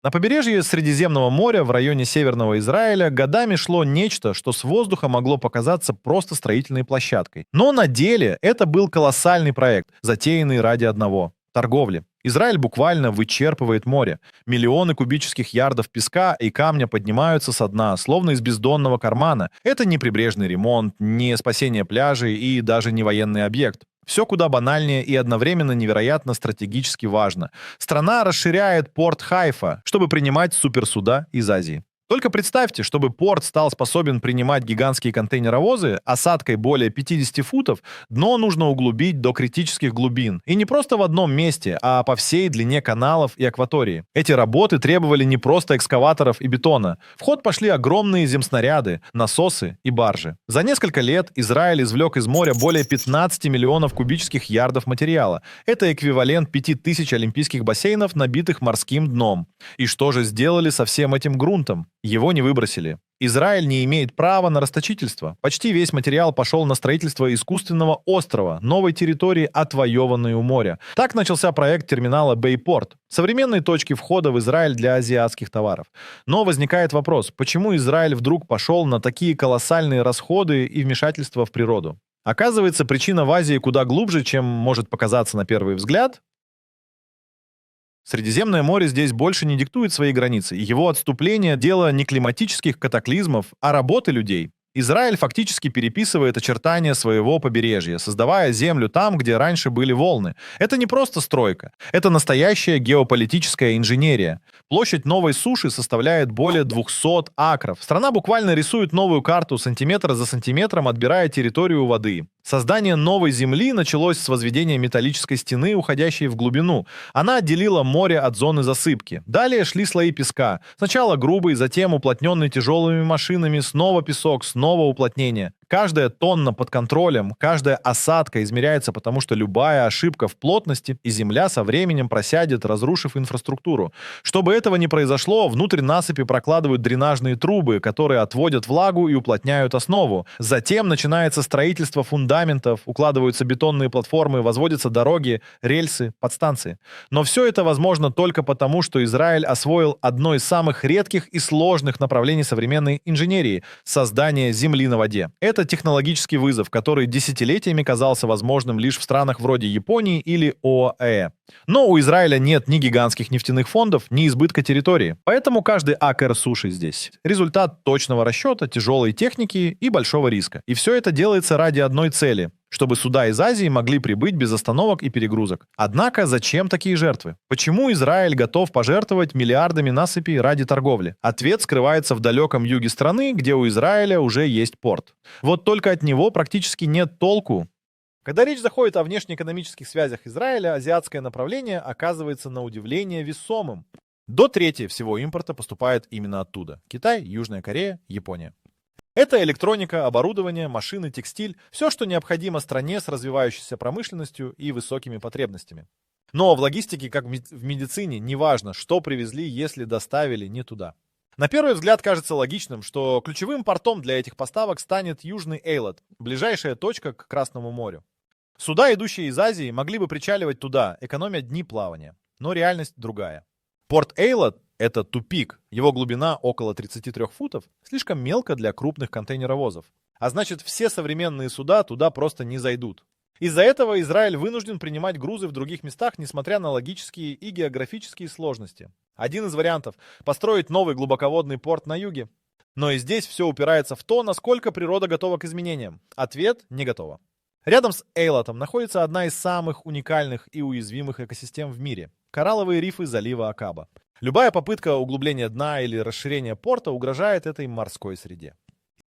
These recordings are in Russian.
На побережье Средиземного моря в районе Северного Израиля годами шло нечто, что с воздуха могло показаться просто строительной площадкой. Но на деле это был колоссальный проект, затеянный ради одного — торговли. Израиль буквально вычерпывает море. Миллионы кубических ярдов песка и камня поднимаются со дна, словно из бездонного кармана. Это не прибрежный ремонт, не спасение пляжей и даже не военный объект. Все куда банальнее и одновременно невероятно стратегически важно. Страна расширяет порт Хайфа, чтобы принимать суперсуда из Азии. Только представьте, чтобы порт стал способен принимать гигантские контейнеровозы осадкой более 50 футов, дно нужно углубить до критических глубин. И не просто в одном месте, а по всей длине каналов и акватории. Эти работы требовали не просто экскаваторов и бетона. В ход пошли огромные земснаряды, насосы и баржи. За несколько лет Израиль извлек из моря более 15 миллионов кубических ярдов материала. Это эквивалент 5000 олимпийских бассейнов, набитых морским дном. И что же сделали со всем этим грунтом? Его не выбросили. Израиль не имеет права на расточительство. Почти весь материал пошел на строительство искусственного острова, новой территории, отвоеванной у моря. Так начался проект терминала Бейпорт, современной точки входа в Израиль для азиатских товаров. Но возникает вопрос, почему Израиль вдруг пошел на такие колоссальные расходы и вмешательства в природу? Оказывается, причина в Азии куда глубже, чем может показаться на первый взгляд. Средиземное море здесь больше не диктует свои границы. Его отступление — дело не климатических катаклизмов, а работы людей. Израиль фактически переписывает очертания своего побережья, создавая землю там, где раньше были волны. Это не просто стройка, это настоящая геополитическая инженерия. Площадь новой суши составляет более 200 акров. Страна буквально рисует новую карту сантиметр за сантиметром, отбирая территорию воды. Создание новой земли началось с возведения металлической стены, уходящей в глубину. Она отделила море от зоны засыпки. Далее шли слои песка. Сначала грубый, затем уплотненный тяжелыми машинами, снова песок, снова уплотнение. Каждая тонна под контролем, каждая осадка измеряется, потому что любая ошибка в плотности, и земля со временем просядет, разрушив инфраструктуру. Чтобы этого не произошло, внутрь насыпи прокладывают дренажные трубы, которые отводят влагу и уплотняют основу. Затем начинается строительство фундаментов, укладываются бетонные платформы, возводятся дороги, рельсы, подстанции. Но все это возможно только потому, что Израиль освоил одно из самых редких и сложных направлений современной инженерии — создание земли на воде. Это технологический вызов, который десятилетиями казался возможным лишь в странах вроде Японии или ОАЭ. Но у Израиля нет ни гигантских нефтяных фондов, ни избытка территории. Поэтому каждый акр суши здесь — результат точного расчета, тяжелой техники и большого риска. И все это делается ради одной цели — чтобы суда из Азии могли прибыть без остановок и перегрузок. Однако зачем такие жертвы? Почему Израиль готов пожертвовать миллиардами насыпей ради торговли? Ответ скрывается в далеком юге страны, где у Израиля уже есть порт. Вот только от него практически нет толку. Когда речь заходит о внешнеэкономических связях Израиля, азиатское направление оказывается на удивление весомым. До трети всего импорта поступает именно оттуда: Китай, Южная Корея, Япония. Это электроника, оборудование, машины, текстиль — все, что необходимо стране с развивающейся промышленностью и высокими потребностями. Но в логистике, как в медицине, неважно, что привезли, если доставили не туда. На первый взгляд кажется логичным, что ключевым портом для этих поставок станет Южный Эйлат, ближайшая точка к Красному морю. Суда, идущие из Азии, могли бы причаливать туда, экономя дни плавания. Но реальность другая. Порт Эйлат — это тупик. Его глубина около 33 футов, слишком мелко для крупных контейнеровозов. А значит, все современные суда туда просто не зайдут. Из-за этого Израиль вынужден принимать грузы в других местах, несмотря на логические и географические сложности. Один из вариантов — построить новый глубоководный порт на юге. Но и здесь все упирается в то, насколько природа готова к изменениям. Ответ — не готова. Рядом с Эйлатом находится одна из самых уникальных и уязвимых экосистем в мире — коралловые рифы залива Акаба. Любая попытка углубления дна или расширения порта угрожает этой морской среде.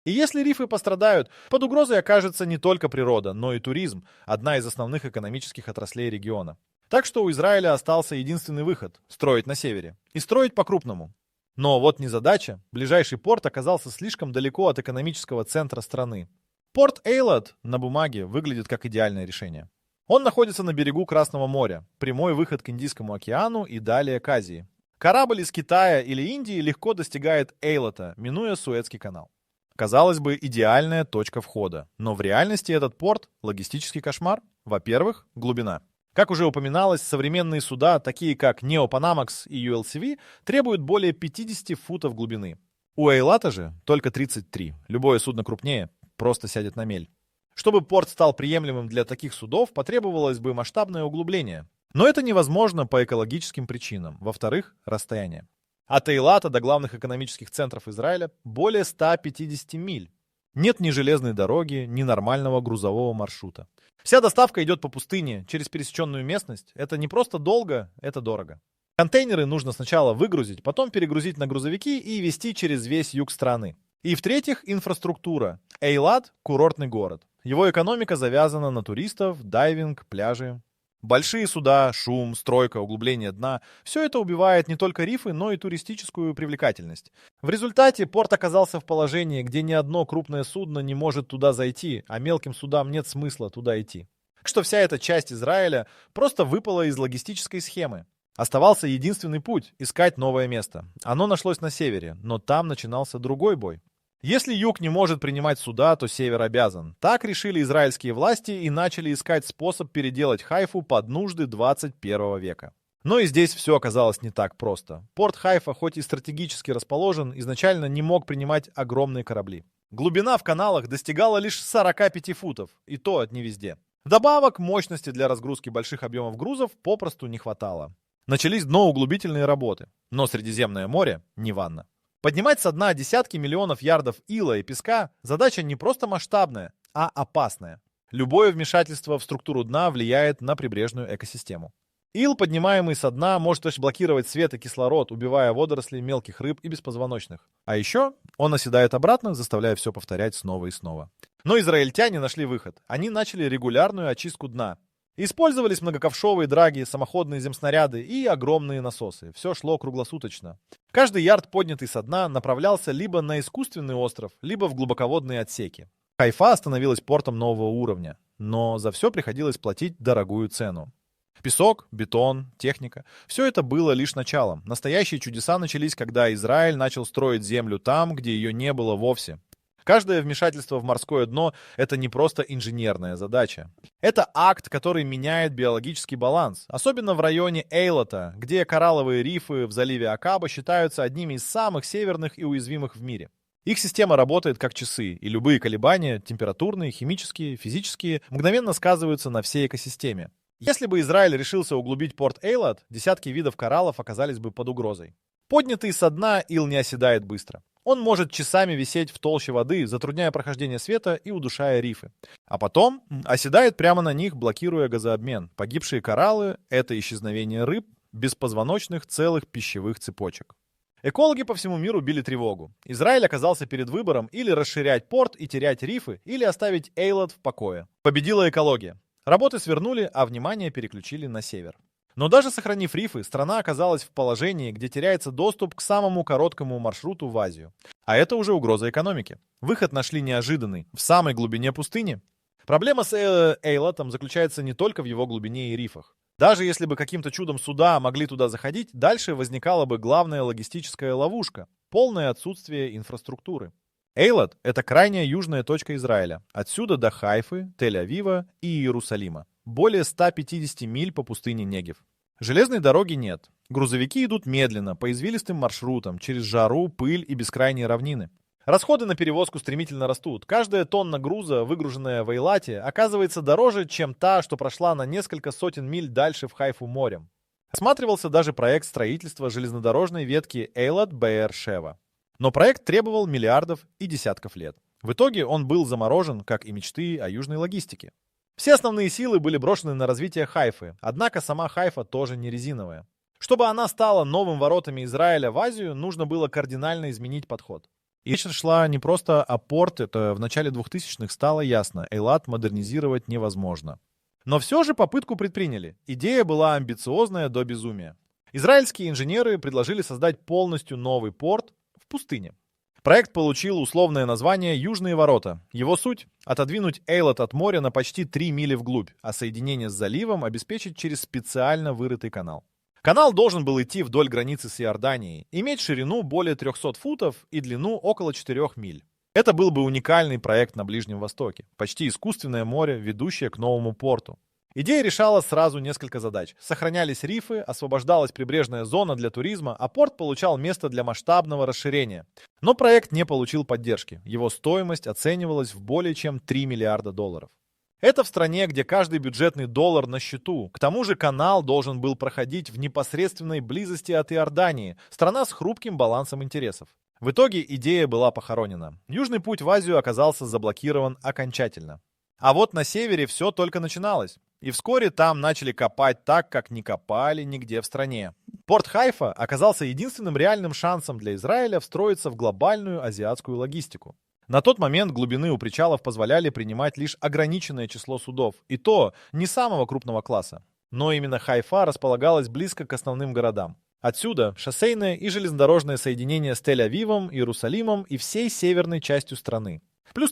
И если рифы пострадают, под угрозой окажется не только природа, но и туризм, одна из основных экономических отраслей региона. Так что у Израиля остался единственный выход — строить на севере. И строить по-крупному. Но вот незадача: ближайший порт оказался слишком далеко от экономического центра страны. Порт Эйлат на бумаге выглядит как идеальное решение. Он находится на берегу Красного моря, прямой выход к Индийскому океану и далее к Азии. Корабль из Китая или Индии легко достигает Эйлата, минуя Суэцкий канал. Казалось бы, идеальная точка входа. Но в реальности этот порт — логистический кошмар. Во-первых, глубина. Как уже упоминалось, современные суда, такие как Neo Panamax и ULCV, требуют более 50 футов глубины. У Эйлата же только 33. Любое судно крупнее просто сядет на мель. Чтобы порт стал приемлемым для таких судов, потребовалось бы масштабное углубление. Но это невозможно по экологическим причинам. Во-вторых, расстояние. От Эйлата до главных экономических центров Израиля более 150 миль. Нет ни железной дороги, ни нормального грузового маршрута. Вся доставка идет по пустыне, через пересеченную местность. Это не просто долго, это дорого. Контейнеры нужно сначала выгрузить, потом перегрузить на грузовики и везти через весь юг страны. И в-третьих, инфраструктура. Эйлат– курортный город. Его экономика завязана на туристов, дайвинг, пляжи. Большие суда, шум, стройка, углубление дна– все это убивает не только рифы, но и туристическую привлекательность. В результате порт оказался в положении, где ни одно крупное судно не может туда зайти, а мелким судам нет смысла туда идти. Так что вся эта часть Израиля просто выпала из логистической схемы. Оставался единственный путь– искать новое место. Оно нашлось на севере, но там начинался другой бой. Если юг не может принимать суда, то север обязан. Так решили израильские власти и начали искать способ переделать Хайфу под нужды 21 века. Но и здесь все оказалось не так просто. Порт Хайфа, хоть и стратегически расположен, изначально не мог принимать огромные корабли. Глубина в каналах достигала лишь 45 футов, и то не везде. Вдобавок, мощности для разгрузки больших объемов грузов попросту не хватало. Начались дноуглубительные работы, но Средиземное море не ванна. Поднимать со дна десятки миллионов ярдов ила и песка – задача не просто масштабная, а опасная. Любое вмешательство в структуру дна влияет на прибрежную экосистему. Ил, поднимаемый со дна, может блокировать свет и кислород, убивая водоросли, мелких рыб и беспозвоночных. А еще он оседает обратно, заставляя все повторять снова и снова. Но израильтяне нашли выход. Они начали регулярную очистку дна. Использовались многоковшовые драги, самоходные земснаряды и огромные насосы. Все шло круглосуточно. Каждый ярд, поднятый со дна, направлялся либо на искусственный остров, либо в глубоководные отсеки. Хайфа становилась портом нового уровня, но за все приходилось платить дорогую цену. Песок, бетон, техника – все это было лишь началом. Настоящие чудеса начались, когда Израиль начал строить землю там, где ее не было вовсе. Каждое вмешательство в морское дно – это не просто инженерная задача. Это акт, который меняет биологический баланс. Особенно в районе Эйлата, где коралловые рифы в заливе Акаба считаются одними из самых северных и уязвимых в мире. Их система работает как часы, и любые колебания – температурные, химические, физические – мгновенно сказываются на всей экосистеме. Если бы Израиль решился углубить порт Эйлат, десятки видов кораллов оказались бы под угрозой. Поднятый со дна, ил не оседает быстро. Он может часами висеть в толще воды, затрудняя прохождение света и удушая рифы. А потом оседает прямо на них, блокируя газообмен. Погибшие кораллы – это исчезновение рыб, беспозвоночных целых пищевых цепочек. Экологи по всему миру били тревогу. Израиль оказался перед выбором или расширять порт и терять рифы, или оставить Эйлат в покое. Победила экология. Работы свернули, а внимание переключили на север. Но даже сохранив рифы, страна оказалась в положении, где теряется доступ к самому короткому маршруту в Азию. А это уже угроза экономики. Выход нашли неожиданный, в самой глубине пустыни. Проблема с Эйлатом заключается не только в его глубине и рифах. Даже если бы каким-то чудом суда могли туда заходить, дальше возникала бы главная логистическая ловушка – полное отсутствие инфраструктуры. Эйлат – это крайняя южная точка Израиля. Отсюда до Хайфы, Тель-Авива и Иерусалима. Более 150 миль по пустыне Негев. Железной дороги нет. Грузовики идут медленно, по извилистым маршрутам, через жару, пыль и бескрайние равнины. Расходы на перевозку стремительно растут. Каждая тонна груза, выгруженная в Эйлате, оказывается дороже, чем та, что прошла на несколько сотен миль дальше в Хайфу морем. Осматривался даже проект строительства железнодорожной ветки Эйлат-Беэр-Шева. Но проект требовал миллиардов и десятков лет. В итоге он был заморожен, как и мечты о южной логистике. Все основные силы были брошены на развитие Хайфы, однако сама Хайфа тоже не резиновая. Чтобы она стала новым воротами Израиля в Азию, нужно было кардинально изменить подход. И речь шла не просто о порт, это в начале 2000-х стало ясно, Эйлат модернизировать невозможно. Но все же попытку предприняли. Идея была амбициозная до безумия. Израильские инженеры предложили создать полностью новый порт в пустыне. Проект получил условное название «Южные ворота». Его суть – отодвинуть Эйлат от моря на почти 3 мили вглубь, а соединение с заливом обеспечить через специально вырытый канал. Канал должен был идти вдоль границы с Иорданией, иметь ширину более 300 футов и длину около 4 миль. Это был бы уникальный проект на Ближнем Востоке. Почти искусственное море, ведущее к новому порту. Идея решала сразу несколько задач. Сохранялись рифы, освобождалась прибрежная зона для туризма, а порт получал место для масштабного расширения. Но проект не получил поддержки. Его стоимость оценивалась в более чем 3 миллиарда долларов. Это в стране, где каждый бюджетный доллар на счету. К тому же канал должен был проходить в непосредственной близости от Иордании, страна с хрупким балансом интересов. В итоге идея была похоронена. Южный путь в Азию оказался заблокирован окончательно. А вот на севере все только начиналось. И вскоре там начали копать так, как не копали нигде в стране. Порт Хайфа оказался единственным реальным шансом для Израиля встроиться в глобальную азиатскую логистику. На тот момент глубины у причалов позволяли принимать лишь ограниченное число судов, и то не самого крупного класса. Но именно Хайфа располагалась близко к основным городам. Отсюда шоссейное и железнодорожное соединение с Тель-Авивом, Иерусалимом и всей северной частью страны. Плюс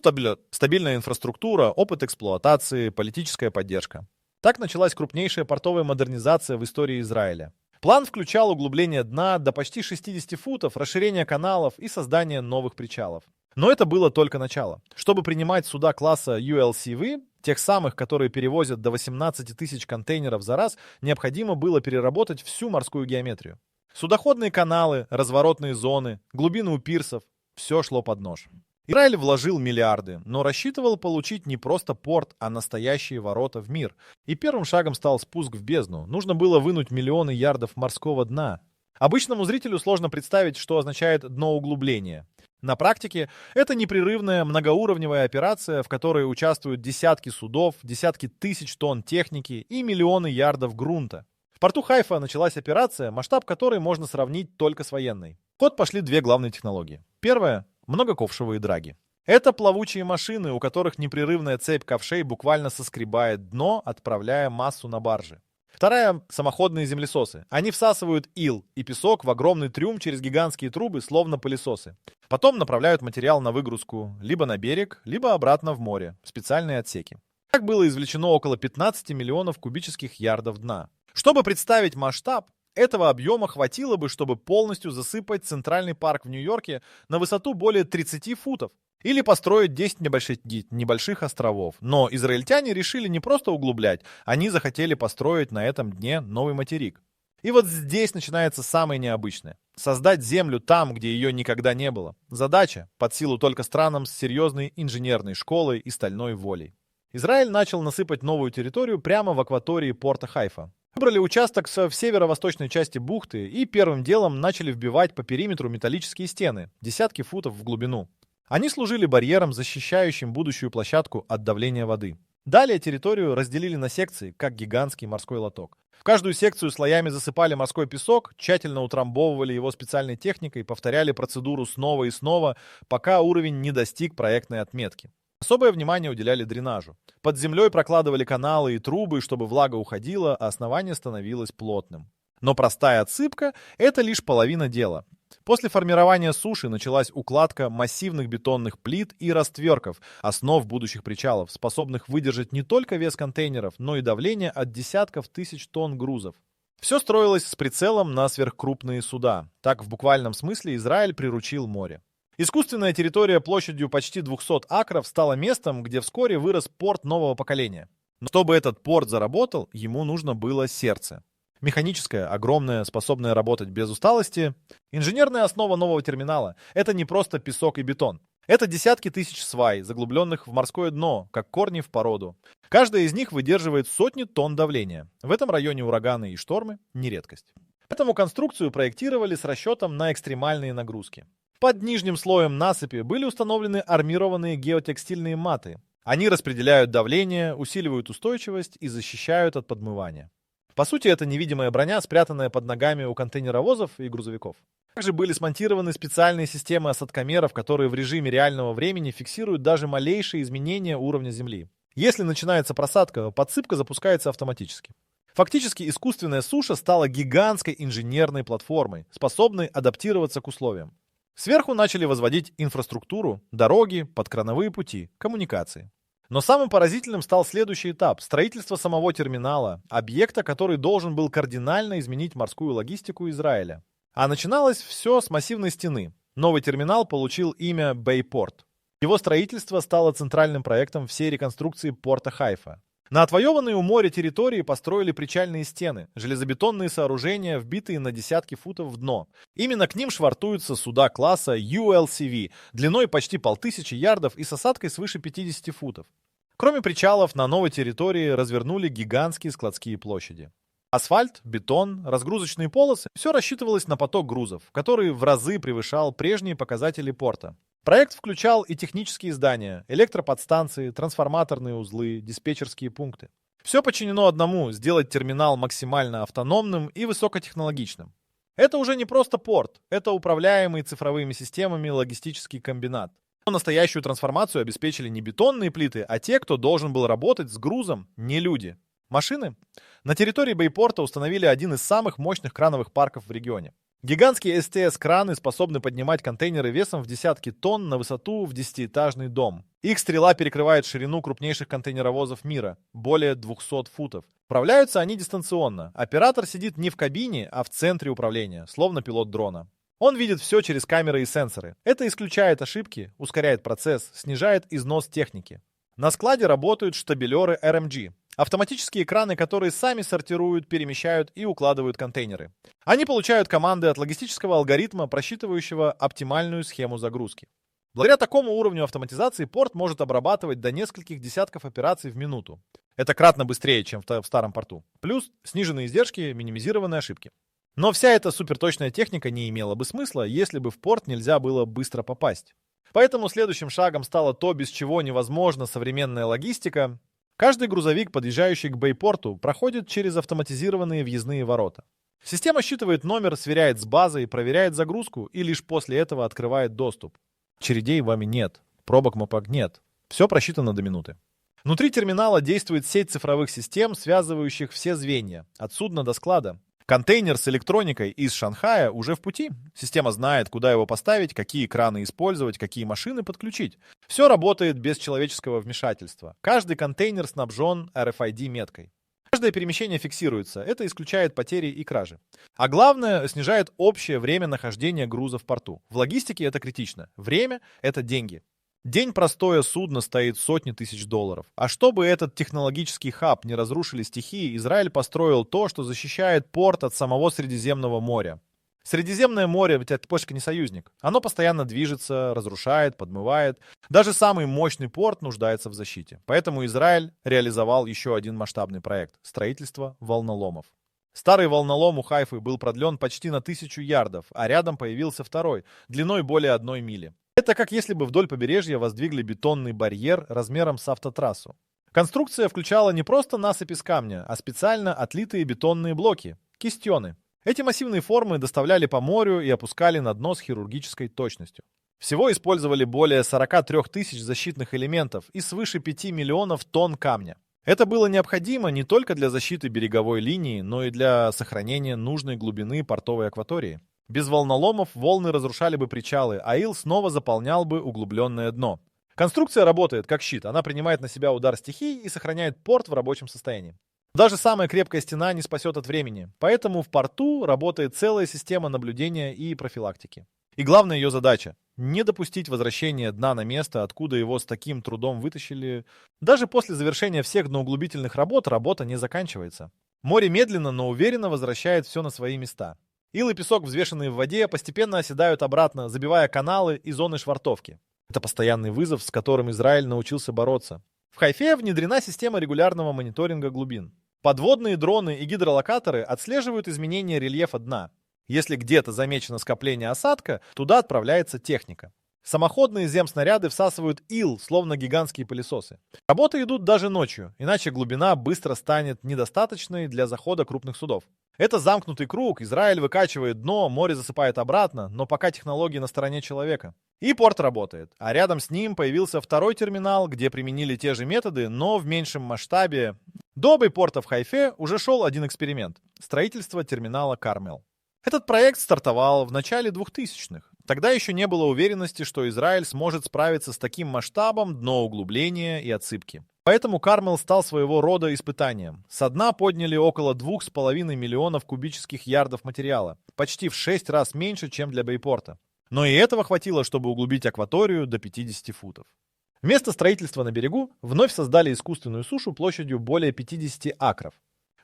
стабильная инфраструктура, опыт эксплуатации, политическая поддержка. Так началась крупнейшая портовая модернизация в истории Израиля. План включал углубление дна до почти 60 футов, расширение каналов и создание новых причалов. Но это было только начало. Чтобы принимать суда класса ULCV, тех самых, которые перевозят до 18 тысяч контейнеров за раз, необходимо было переработать всю морскую геометрию. Судоходные каналы, разворотные зоны, глубины у пирсов – все шло под нож. Израиль вложил миллиарды, но рассчитывал получить не просто порт, а настоящие ворота в мир. И первым шагом стал спуск в бездну. Нужно было вынуть миллионы ярдов морского дна. Обычному зрителю сложно представить, что означает дноуглубление. На практике это непрерывная многоуровневая операция, в которой участвуют десятки судов, десятки тысяч тонн техники и миллионы ярдов грунта. В порту Хайфа началась операция, масштаб которой можно сравнить только с военной. В ход пошли две главные технологии. Первая – многоковшевые драги. Это плавучие машины, у которых непрерывная цепь ковшей буквально соскребает дно, отправляя массу на баржи. Вторая – самоходные землесосы. Они всасывают ил и песок в огромный трюм через гигантские трубы, словно пылесосы. Потом направляют материал на выгрузку либо на берег, либо обратно в море, в специальные отсеки. Так было извлечено около 15 миллионов кубических ярдов дна. Чтобы представить масштаб, этого объема хватило бы, чтобы полностью засыпать Центральный парк в Нью-Йорке на высоту более 30 футов. Или построить 10 небольших островов. Но израильтяне решили не просто углублять, они захотели построить на этом дне новый материк. И вот здесь начинается самое необычное. Создать землю там, где ее никогда не было. Задача под силу только странам с серьезной инженерной школой и стальной волей. Израиль начал насыпать новую территорию прямо в акватории порта Хайфа. Выбрали участок в северо-восточной части бухты и первым делом начали вбивать по периметру металлические стены, десятки футов в глубину. Они служили барьером, защищающим будущую площадку от давления воды. Далее территорию разделили на секции, как гигантский морской лоток. В каждую секцию слоями засыпали морской песок, тщательно утрамбовывали его специальной техникой, повторяли процедуру снова и снова, пока уровень не достиг проектной отметки. Особое внимание уделяли дренажу. Под землей прокладывали каналы и трубы, чтобы влага уходила, а основание становилось плотным. Но простая отсыпка – это лишь половина дела. После формирования суши началась укладка массивных бетонных плит и растверков, основ будущих причалов, способных выдержать не только вес контейнеров, но и давление от десятков тысяч тонн грузов. Все строилось с прицелом на сверхкрупные суда. Так, в буквальном смысле, Израиль приручил море. Искусственная территория площадью почти 200 акров стала местом, где вскоре вырос порт нового поколения. Но чтобы этот порт заработал, ему нужно было сердце. Механическое, огромное, способное работать без усталости. Инженерная основа нового терминала – это не просто песок и бетон. Это десятки тысяч свай, заглубленных в морское дно, как корни в породу. Каждая из них выдерживает сотни тонн давления. В этом районе ураганы и штормы – не редкость. Поэтому конструкцию проектировали с расчетом на экстремальные нагрузки. Под нижним слоем насыпи были установлены армированные геотекстильные маты. Они распределяют давление, усиливают устойчивость и защищают от подмывания. По сути, это невидимая броня, спрятанная под ногами у контейнеровозов и грузовиков. Также были смонтированы специальные системы осадкомеров, которые в режиме реального времени фиксируют даже малейшие изменения уровня земли. Если начинается просадка, подсыпка запускается автоматически. Фактически искусственная суша стала гигантской инженерной платформой, способной адаптироваться к условиям. Сверху начали возводить инфраструктуру, дороги, подкрановые пути, коммуникации. Но самым поразительным стал следующий этап – строительство самого терминала, объекта, который должен был кардинально изменить морскую логистику Израиля. А начиналось все с массивной стены. Новый терминал получил имя Бэйпорт. Его строительство стало центральным проектом всей реконструкции порта Хайфа. На отвоеванные у моря территории построили причальные стены, железобетонные сооружения, вбитые на десятки футов в дно. Именно к ним швартуются суда класса ULCV, длиной почти 1500 ярдов и с осадкой свыше 50 футов. Кроме причалов, на новой территории развернули гигантские складские площади. Асфальт, бетон, разгрузочные полосы – все рассчитывалось на поток грузов, который в разы превышал прежние показатели порта. Проект включал и технические здания, электроподстанции, трансформаторные узлы, диспетчерские пункты. Все подчинено одному – сделать терминал максимально автономным и высокотехнологичным. Это уже не просто порт, это управляемый цифровыми системами логистический комбинат. Но настоящую трансформацию обеспечили не бетонные плиты, а те, кто должен был работать с грузом, не люди. Машины? На территории Бэйпорта установили один из самых мощных крановых парков в регионе. Гигантские СТС-краны способны поднимать контейнеры весом в десятки тонн на высоту в 10-этажный дом. Их стрела перекрывает ширину крупнейших контейнеровозов мира – более 200 футов. Управляются они дистанционно. Оператор сидит не в кабине, а в центре управления, словно пилот дрона. Он видит все через камеры и сенсоры. Это исключает ошибки, ускоряет процесс, снижает износ техники. На складе работают штабелеры RMG. Автоматические краны, которые сами сортируют, перемещают и укладывают контейнеры. Они получают команды от логистического алгоритма, просчитывающего оптимальную схему загрузки. Благодаря такому уровню автоматизации порт может обрабатывать до нескольких десятков операций в минуту. Это кратно быстрее, чем в старом порту. Плюс сниженные издержки, минимизированные ошибки. Но вся эта суперточная техника не имела бы смысла, если бы в порт нельзя было быстро попасть. Поэтому следующим шагом стало то, без чего невозможна современная логистика. Каждый грузовик, подъезжающий к Бэйпорту, проходит через автоматизированные въездные ворота. Система считывает номер, сверяет с базой, проверяет загрузку и лишь после этого открывает доступ. Очередей вами нет, пробок МОПАГ нет. Все просчитано до минуты. Внутри терминала действует сеть цифровых систем, связывающих все звенья, от судна до склада. Контейнер с электроникой из Шанхая уже в пути. Система знает, куда его поставить, какие краны использовать, какие машины подключить. Все работает без человеческого вмешательства. Каждый контейнер снабжен RFID-меткой. Каждое перемещение фиксируется. Это исключает потери и кражи. А главное, снижает общее время нахождения груза в порту. В логистике это критично. Время – это деньги. День простоя судна стоит сотни тысяч $. А чтобы этот технологический хаб не разрушили стихии, Израиль построил то, что защищает порт от самого Средиземного моря. Средиземное море, ведь это почка не союзник. Оно постоянно движется, разрушает, подмывает. Даже самый мощный порт нуждается в защите. Поэтому Израиль реализовал еще один масштабный проект – строительство волноломов. Старый волнолом у Хайфы был продлен почти на 1000 ярдов, а рядом появился второй, длиной более 1 мили. Это как если бы вдоль побережья воздвигли бетонный барьер размером с автотрассу. Конструкция включала не просто насыпь из камня, а специально отлитые бетонные блоки – кистены. Эти массивные формы доставляли по морю и опускали на дно с хирургической точностью. Всего использовали более 43 тысяч защитных элементов и свыше 5 миллионов тонн камня. Это было необходимо не только для защиты береговой линии, но и для сохранения нужной глубины портовой акватории. Без волноломов волны разрушали бы причалы, а ил снова заполнял бы углубленное дно. Конструкция работает как щит, она принимает на себя удар стихий и сохраняет порт в рабочем состоянии. Даже самая крепкая стена не спасет от времени, поэтому в порту работает целая система наблюдения и профилактики. И главная ее задача – не допустить возвращения дна на место, откуда его с таким трудом вытащили. Даже после завершения всех дноуглубительных работ работа не заканчивается. Море медленно, но уверенно возвращает все на свои места. Ил и песок, взвешенные в воде, постепенно оседают обратно, забивая каналы и зоны швартовки. Это постоянный вызов, с которым Израиль научился бороться. В Хайфе внедрена система регулярного мониторинга глубин. Подводные дроны и гидролокаторы отслеживают изменения рельефа дна. Если где-то замечено скопление осадка, туда отправляется техника. Самоходные земснаряды всасывают ил, словно гигантские пылесосы. Работы идут даже ночью, иначе глубина быстро станет недостаточной для захода крупных судов. Это замкнутый круг, Израиль выкачивает дно, море засыпает обратно, но пока технологии на стороне человека. И порт работает, а рядом с ним появился второй терминал, где применили те же методы, но в меньшем масштабе. До Бэйпорта в Хайфе уже шел один эксперимент – строительство терминала Кармел. Этот проект стартовал в начале 2000-х. Тогда еще не было уверенности, что Израиль сможет справиться с таким масштабом дноуглубления и отсыпки. Поэтому Кармел стал своего рода испытанием. Со дна подняли около 2,5 миллионов кубических ярдов материала, почти в 6 раз меньше, чем для Бэйпорта. Но и этого хватило, чтобы углубить акваторию до 50 футов. Вместо строительства на берегу вновь создали искусственную сушу площадью более 50 акров.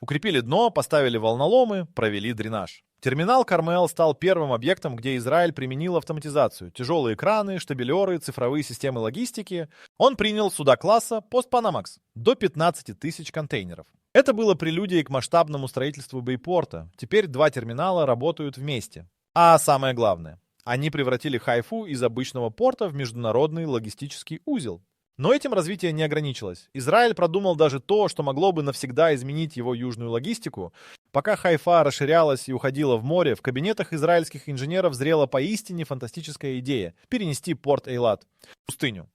Укрепили дно, поставили волноломы, провели дренаж. Терминал Кармел стал первым объектом, где Израиль применил автоматизацию. Тяжелые краны, штабелеры, цифровые системы логистики. Он принял суда класса Post-Panamax до 15 тысяч контейнеров. Это было прелюдией к масштабному строительству Бейпорта. Теперь два терминала работают вместе. А самое главное, они превратили Хайфу из обычного порта в международный логистический узел. Но этим развитие не ограничилось. Израиль продумал даже то, что могло бы навсегда изменить его южную логистику. Пока Хайфа расширялась и уходила в море, в кабинетах израильских инженеров зрела поистине фантастическая идея – перенести порт Эйлат в пустыню.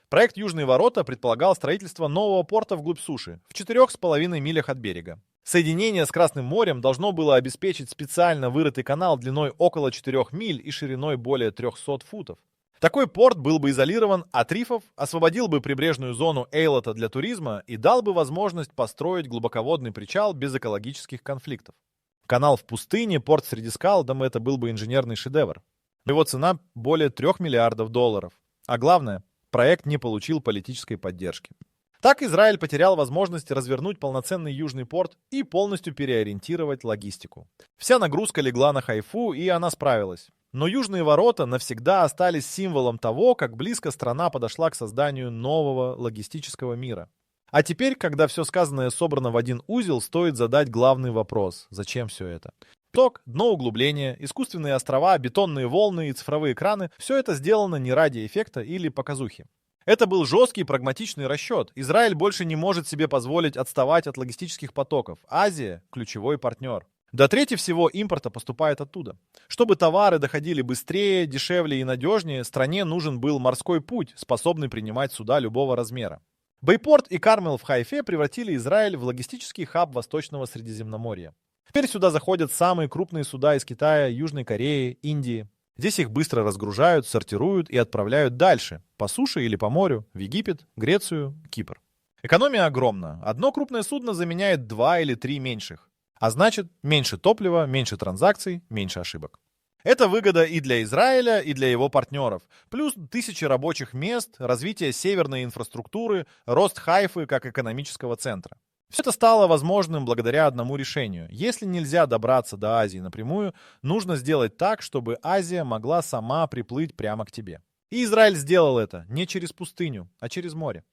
Проект «Южные ворота» предполагал строительство нового порта вглубь суши, в 4,5 милях от берега. Соединение с Красным морем должно было обеспечить специально вырытый канал длиной около 4 миль и шириной более 300 футов. Такой порт был бы изолирован от рифов, освободил бы прибрежную зону Эйлата для туризма и дал бы возможность построить глубоководный причал без экологических конфликтов. Канал в пустыне, порт среди скал, да это был бы инженерный шедевр. Его цена более $3 миллиардов. А главное, проект не получил политической поддержки. Так Израиль потерял возможность развернуть полноценный южный порт и полностью переориентировать логистику. Вся нагрузка легла на Хайфу, и она справилась. Но южные ворота навсегда остались символом того, как близко страна подошла к созданию нового логистического мира. А теперь, когда все сказанное собрано в один узел, стоит задать главный вопрос: зачем все это? Ток, дно углубления, искусственные острова, бетонные волны и цифровые экраны – все это сделано не ради эффекта или показухи. Это был жесткий прагматичный расчет. Израиль больше не может себе позволить отставать от логистических потоков. Азия – ключевой партнер. До трети всего импорта поступает оттуда. Чтобы товары доходили быстрее, дешевле и надежнее, стране нужен был морской путь, способный принимать суда любого размера. Бейпорт и Кармел в Хайфе превратили Израиль в логистический хаб Восточного Средиземноморья. Теперь сюда заходят самые крупные суда из Китая, Южной Кореи, Индии. Здесь их быстро разгружают, сортируют и отправляют дальше, по суше или по морю, в Египет, Грецию, Кипр. Экономия огромна. Одно крупное судно заменяет 2 или 3 меньших. А значит, меньше топлива, меньше транзакций, меньше ошибок. Это выгода и для Израиля, и для его партнеров. Плюс тысячи рабочих мест, развитие северной инфраструктуры, рост Хайфы как экономического центра. Все это стало возможным благодаря одному решению. Если нельзя добраться до Азии напрямую, нужно сделать так, чтобы Азия могла сама приплыть прямо к тебе. И Израиль сделал это не через пустыню, а через море.